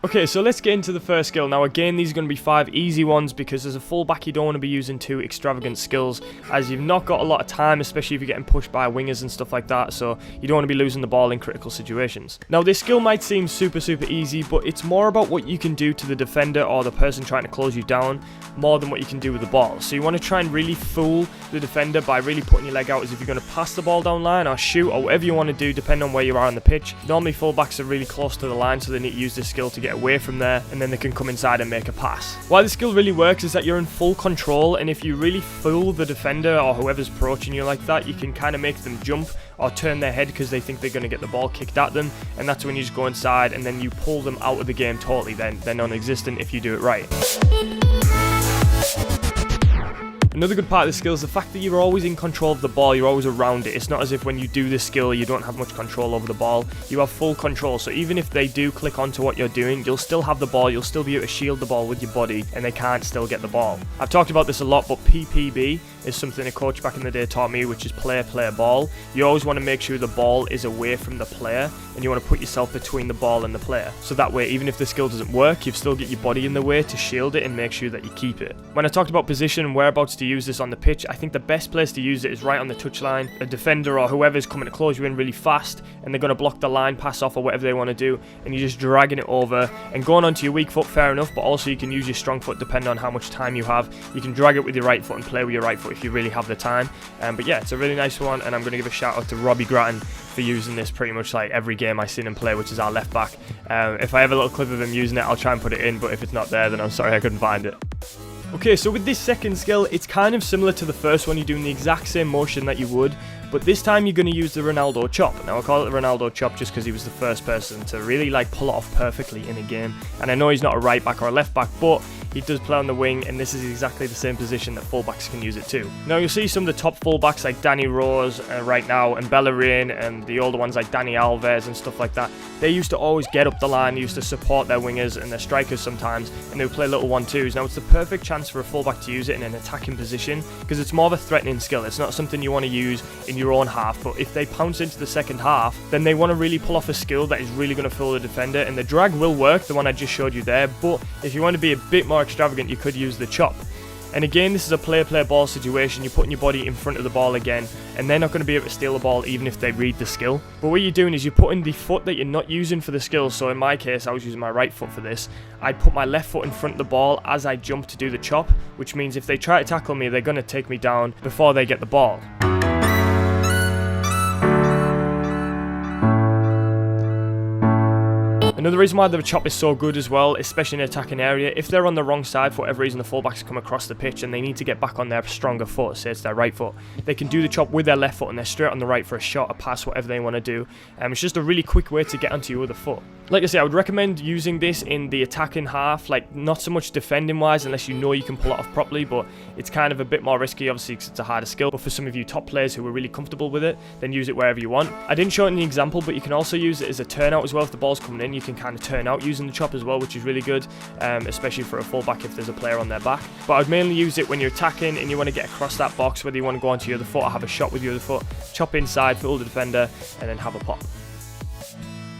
Okay, so let's get into the first skill. Now again, these are going to be 5 easy ones because as a fullback you don't want to be using too extravagant skills as you've not got a lot of time, especially if you're getting pushed by wingers and stuff like that, so you don't want to be losing the ball in critical situations. Now this skill might seem super easy, but it's more about what you can do to the defender or the person trying to close you down more than what you can do with the ball. So you want to try and really fool the defender by really putting your leg out as if you're going to pass the ball down line or shoot or whatever you want to do depending on where you are on the pitch. Normally fullbacks are really close to the line, so they need to use this skill to get away from there, and then they can come inside and make a pass. Why this skill really works is that you're in full control, and if you really fool the defender or whoever's approaching you like that, you can kind of make them jump or turn their head because they think they're going to get the ball kicked at them, and that's when you just go inside and then you pull them out of the game totally. Then they're non-existent if you do it right. Another good part of the skill is the fact that you're always in control of the ball, you're always around it. It's not as if when you do this skill you don't have much control over the ball. You have full control, so even if they do click onto what you're doing, you'll still have the ball, you'll still be able to shield the ball with your body, and they can't still get the ball. I've talked about this a lot, but PPB is something a coach back in the day taught me, which is player ball. You always want to make sure the ball is away from the player, and you want to put yourself between the ball and the player. So that way, even if the skill doesn't work, you've still got your body in the way to shield it and make sure that you keep it. When I talked about position and whereabouts to use this on the pitch, I think the best place to use it is right on the touchline. A defender or whoever's coming to close you in really fast, and they're going to block the line pass off or whatever they want to do, and you're just dragging it over and going onto your weak foot, fair enough, but also you can use your strong foot depending on how much time you have. You can drag it with your right foot and play with your right foot if you really have the time. But yeah, it's a really nice one, and I'm going to give a shout out to Robbie Grattan for using this pretty much like every game I've seen him play, which is our left back. If I have a little clip of him using it, I'll try and put it in, but if it's not there, then I'm sorry I couldn't find it. Okay, so with this second skill, it's kind of similar to the first one. You're doing the exact same motion that you would, but this time you're going to use the Ronaldo Chop. Now I call it the Ronaldo Chop just because he was the first person to really like pull it off perfectly in a game. And I know he's not a right back or a left back, but he does play on the wing, and this is exactly the same position that fullbacks can use it too. Now you'll see some of the top fullbacks like Danny Rose right now, and Bellerin, and the older ones like Danny Alves and stuff like that. They used to always get up the line, they used to support their wingers and their strikers sometimes, and they would play little 1-2s. Now it's the perfect chance for a fullback to use it in an attacking position because it's more of a threatening skill. It's not something you want to use in your own half, but if they pounce into the second half, then they want to really pull off a skill that is really going to fool the defender, and the drag will work, the one I just showed you there, but if you want to be a bit more extravagant, you could use the chop. And again, this is a player ball situation. You're putting your body in front of the ball again, and they're not going to be able to steal the ball even if they read the skill. But what you're doing is you're putting the foot that you're not using for the skill. So in my case, I was using my right foot for this. I'd put my left foot in front of the ball as I jump to do the chop, which means if they try to tackle me, they're going to take me down before they get the ball. Another reason why the chop is so good as well, especially in an attacking area, if they're on the wrong side for whatever reason, the fullbacks come across the pitch and they need to get back on their stronger foot, say it's their right foot, they can do the chop with their left foot and they're straight on the right for a shot, a pass, whatever they want to do. It's just a really quick way to get onto your other foot. Like I say, I would recommend using this in the attacking half, like not so much defending wise unless you know you can pull it off properly, but it's kind of a bit more risky obviously because it's a harder skill. But for some of you top players who are really comfortable with it, then use it wherever you want. I didn't show it in the example, but you can also use it as a turnout as well. If the ball's coming in, you can kind of turn out using the chop as well, which is really good, especially for a fullback if there's a player on their back. But I'd mainly use it when you're attacking and you want to get across that box, whether you want to go onto your other foot or have a shot with your other foot, chop inside, fool the defender, and then have a pop.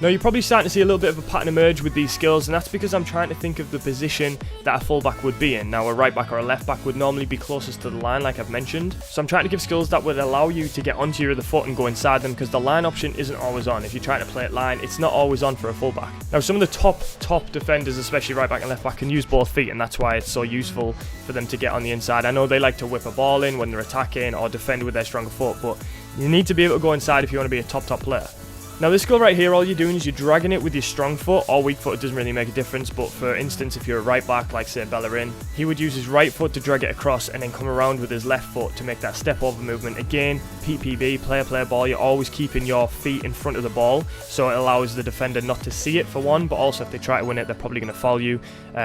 Now you're probably starting to see a little bit of a pattern emerge with these skills, and that's because I'm trying to think of the position that a fullback would be in. Now a right back or a left back would normally be closest to the line like I've mentioned, so I'm trying to give skills that would allow you to get onto your other foot and go inside them because the line option isn't always on. If you're trying to play it line, it's not always on for a fullback. Now some of the top defenders, especially right back and left back, can use both feet, and that's why it's so useful for them to get on the inside. I know they like to whip a ball in when they're attacking or defend with their stronger foot, but you need to be able to go inside if you want to be a top player. Now this skill right here, all you're doing is you're dragging it with your strong foot or weak foot. It doesn't really make a difference, but for instance, if you're a right back, like say Bellerin, he would use his right foot to drag it across and then come around with his left foot to make that step over movement. Again, PPB, player ball, you're always keeping your feet in front of the ball, so it allows the defender not to see it for one, but also if they try to win it, they're probably going to foul you,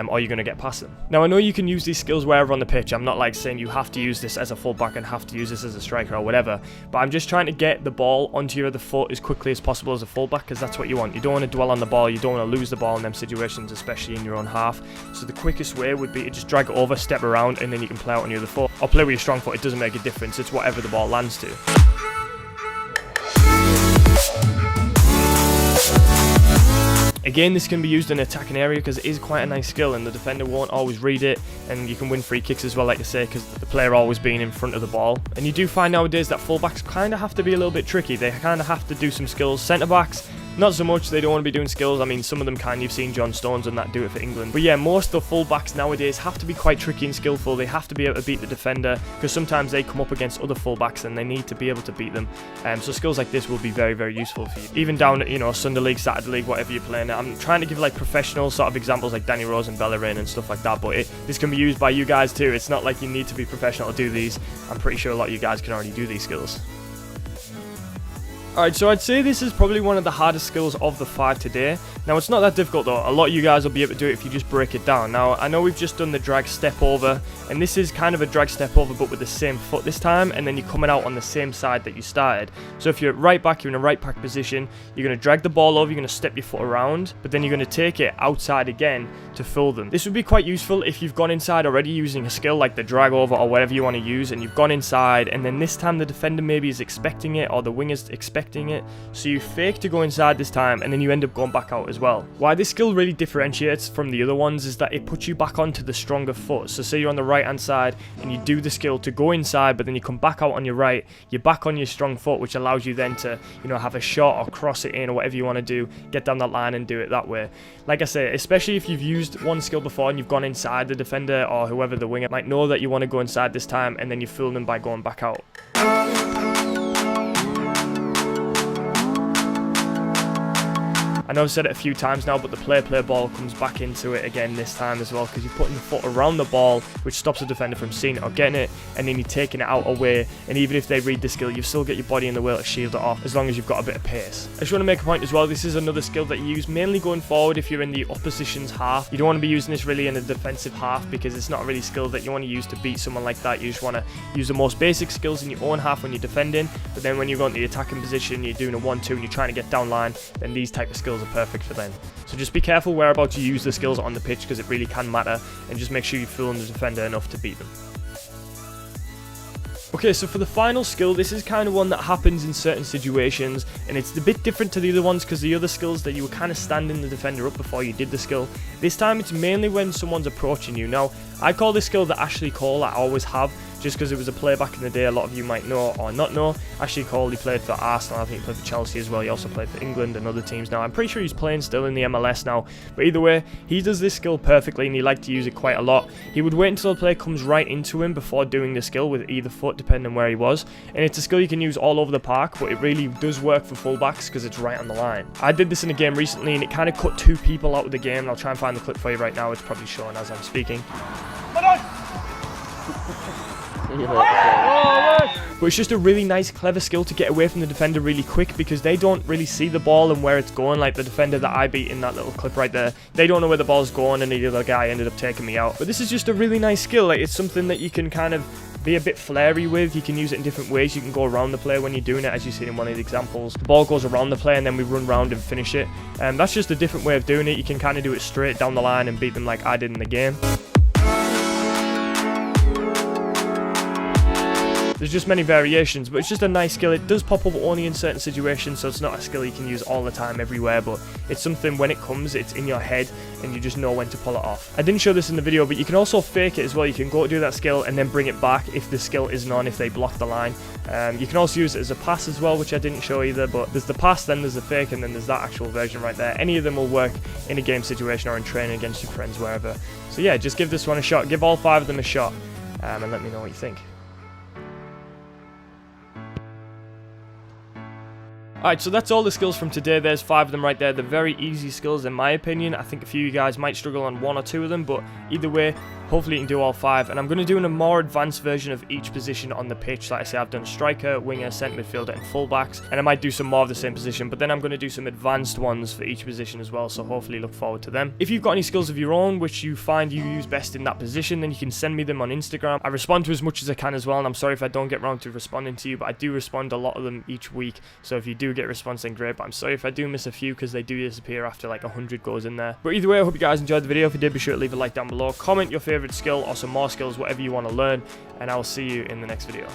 or you're going to get past them. Now I know you can use these skills wherever on the pitch. I'm not like saying you have to use this as a fullback and have to use this as a striker or whatever, but I'm just trying to get the ball onto your other foot as quickly as possible as a fullback, because that's what you want. You don't want to dwell on the ball, you don't want to lose the ball in them situations, especially in your own half. So the quickest way would be to just drag it over, step around, and then you can play out on your other foot, or play with your strong foot. It doesn't make a difference, it's whatever the ball lands to. Again, this can be used in an attacking area because it is quite a nice skill and the defender won't always read it, and you can win free kicks as well, like I say, because the player always being in front of the ball. And you do find nowadays that fullbacks kind of have to be a little bit tricky. They kind of have to do some skills. Centre backs, not so much. They don't want to be doing skills. I mean, some of them can. You've seen John Stones and that do it for England. But yeah, most of the fullbacks nowadays have to be quite tricky and skillful. They have to be able to beat the defender because sometimes they come up against other fullbacks and they need to be able to beat them. So skills like this will be very, very useful for you. Even down at, you know, Sunday League, Saturday League, whatever you're playing. I'm trying to give like professional sort of examples like Danny Rose and Bellerin and stuff like that. But this can be used by you guys too. It's not like you need to be professional to do these. I'm pretty sure a lot of you guys can already do these skills. Alright, so I'd say this is probably one of the hardest skills of the 5 today. Now, it's not that difficult though. A lot of you guys will be able to do it if you just break it down. Now, I know we've just done the drag step over, and this is kind of a drag step over but with the same foot this time, and then you're coming out on the same side that you started. So if you're at right back, you're in a right back position, you're going to drag the ball over, you're going to step your foot around, but then you're going to take it outside again to fill them. This would be quite useful if you've gone inside already using a skill like the drag over or whatever you want to use, and you've gone inside, and then this time the defender maybe is expecting it or the winger's expecting it. So you fake to go inside this time, and then you end up going back out as well. Why this skill really differentiates from the other ones is that it puts you back onto the stronger foot. So say you're on the right hand side and you do the skill to go inside, but then you come back out on your right, you're back on your strong foot, which allows you then to, you know, have a shot or cross it in or whatever you want to do, get down that line and do it that way. Like I say, especially if you've used one skill before and you've gone inside, the defender or whoever the winger might know that you want to go inside this time, and then you fool them by going back out. I know I've said it a few times now, but the play ball comes back into it again this time as well, because you're putting the foot around the ball, which stops the defender from seeing it or getting it, and then you're taking it out away, and even if they read the skill, you've still got your body in the way to shield it off, as long as you've got a bit of pace. I just want to make a point as well, this is another skill that you use mainly going forward if you're in the opposition's half. You don't want to be using this really in a defensive half, because it's not really skills that you want to use to beat someone like that. You just want to use the most basic skills in your own half when you're defending, but then when you go into the attacking position, you're doing a 1-2 and you're trying to get down line, then these type of skills are perfect for them. So just be careful whereabouts you use the skills on the pitch, because it really can matter, and just make sure you're fooling the defender enough to beat them. Okay, so for the final skill, this is kind of one that happens in certain situations, and it's a bit different to the other ones because the other skills that you were kind of standing the defender up before you did the skill. This time it's mainly when someone's approaching you. Now, I call this skill the Ashley Cole. I always have, just because it was a player back in the day a lot of you might know or not know. Ashley Cole, he played for Arsenal, I think he played for Chelsea as well. He also played for England and other teams now. I'm pretty sure he's playing still in the MLS now, but either way, he does this skill perfectly and he liked to use it quite a lot. He would wait until the player comes right into him before doing the skill with either foot, depending on where he was, and it's a skill you can use all over the park, but it really does work for fullbacks because it's right on the line. I did this in a game recently and it kind of cut 2 people out of the game, and I'll try and find the clip for you right now. It's probably showing as I'm speaking. But it's just a really nice, clever skill to get away from the defender really quick, because they don't really see the ball and where it's going. Like the defender that I beat in that little clip right there, they don't know where the ball's going, and the other guy ended up taking me out. But this is just a really nice skill. Like, it's something that you can kind of be a bit flary with. You can use it in different ways. You can go around the player when you're doing it, as you've seen in one of the examples. The ball goes around the player and then we run around and finish it. And that's just a different way of doing it. You can kind of do it straight down the line and beat them like I did in the game. There's just many variations, but it's just a nice skill. It does pop up only in certain situations, so it's not a skill you can use all the time everywhere, but it's something when it comes, it's in your head and you just know when to pull it off. I didn't show this in the video, but you can also fake it as well. You can go do that skill and then bring it back if the skill isn't on, if they block the line. You can also use it as a pass as well, which I didn't show either, but there's the pass, then there's the fake, and then there's that actual version right there. Any of them will work in a game situation or in training against your friends, wherever. So yeah, just give this one a shot. Give all 5 of them a shot, and let me know what you think. Alright, so that's all the skills from today. There's 5 of them right there. They're very easy skills in my opinion. I think a few of you guys might struggle on 1 or 2 of them, but either way, hopefully you can do all 5. And I'm going to do a more advanced version of each position on the pitch. Like I say, I've done striker, winger, centre midfielder and fullbacks, and I might do some more of the same position, but then I'm going to do some advanced ones for each position as well, so hopefully look forward to them. If you've got any skills of your own which you find you use best in that position, then you can send me them on Instagram. I respond to as much as I can as well, and I'm sorry if I don't get around to responding to you, but I do respond a lot of them each week, so if you do get a response, then great. But I'm sorry if I do miss a few, because they do disappear after like 100 goes in there. But either way, I hope you guys enjoyed the video. If you did, be sure to leave a like down below, comment your favorite skill or some more skills, whatever you want to learn, and I will see you in the next video.